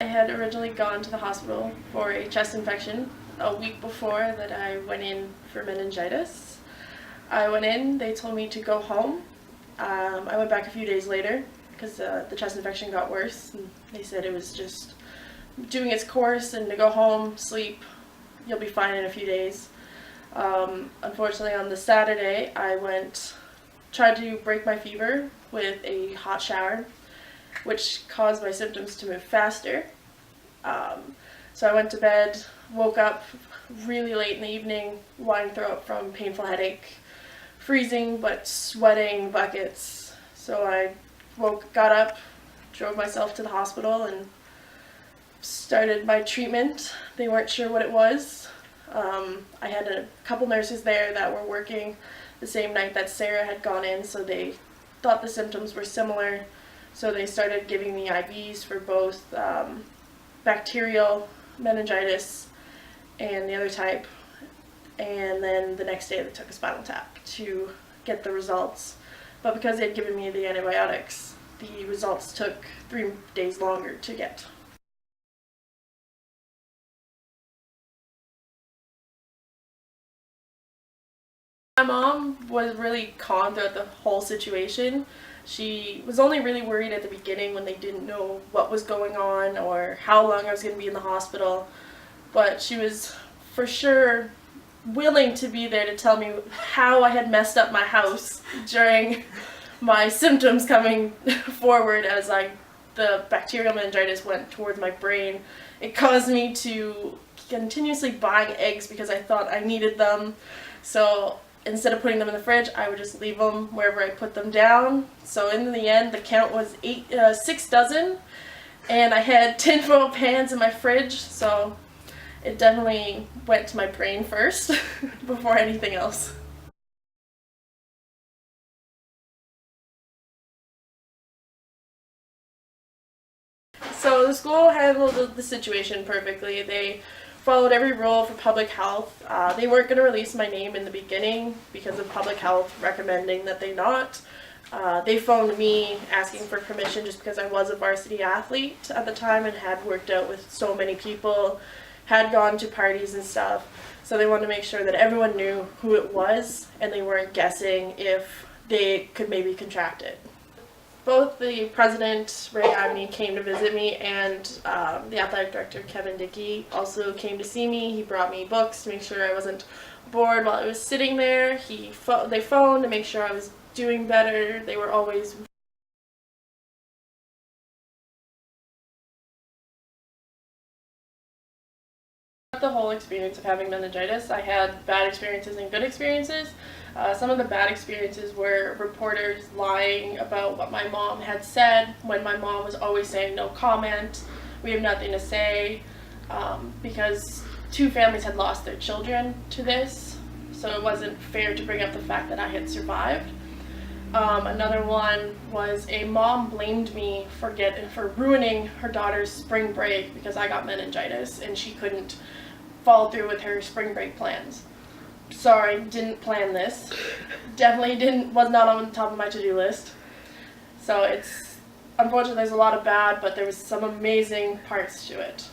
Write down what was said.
I had originally gone to the hospital for a chest infection a week before that I went in for meningitis. I went in, they told me to go home. I went back a few days later because the chest infection got worse, and they said it was just doing its course and to go home, sleep, you'll be fine in a few days. Unfortunately, on the Saturday, tried to break my fever with a hot shower, which caused my symptoms to move faster. So I went to bed, woke up really late in the evening, wanting to throw up from painful headache, freezing but sweating buckets. So I got up, drove myself to the hospital, and started my treatment. They weren't sure what it was. I had a couple nurses there that were working the same night that Sarah had gone in, so they thought the symptoms were similar. So they started giving me IVs for both bacterial meningitis and the other type. And then the next day they took a spinal tap to get the results. But because they'd given me the antibiotics, the results took 3 days longer to get. My mom was really calm throughout the whole situation. She was only really worried at the beginning when they didn't know what was going on or how long I was going to be in the hospital. But she was for sure willing to be there to tell me how I had messed up my house during my symptoms coming forward as the bacterial meningitis went towards my brain. It caused me to continuously buying eggs because I thought I needed them. So instead of putting them in the fridge, I would just leave them wherever I put them down. So in the end, the count was 6 dozen, and I had tinfoil pans in my fridge, so it definitely went to my brain first before anything else. So the school handled the situation perfectly. They followed every rule for public health. They weren't going to release my name in the beginning because of public health recommending that they not. They phoned me asking for permission just because I was a varsity athlete at the time and had worked out with so many people, had gone to parties and stuff. So they wanted to make sure that everyone knew who it was and they weren't guessing if they could maybe contract it. Both the president, Ray Abney, came to visit me, and the athletic director, Kevin Dickey, also came to see me. He brought me books to make sure I wasn't bored while I was sitting there. They phoned to make sure I was doing better. They were always the whole experience of having meningitis. I had bad experiences and good experiences. Some of the bad experiences were reporters lying about what my mom had said when my mom was always saying no comment, we have nothing to say, because 2 families had lost their children to this, so it wasn't fair to bring up the fact that I had survived. Another one was a mom blamed me for ruining her daughter's spring break because I got meningitis and she couldn't follow through with her spring break plans. Sorry, didn't plan this. Definitely was not on the top of my to-do list. So unfortunately there's a lot of bad, but there was some amazing parts to it.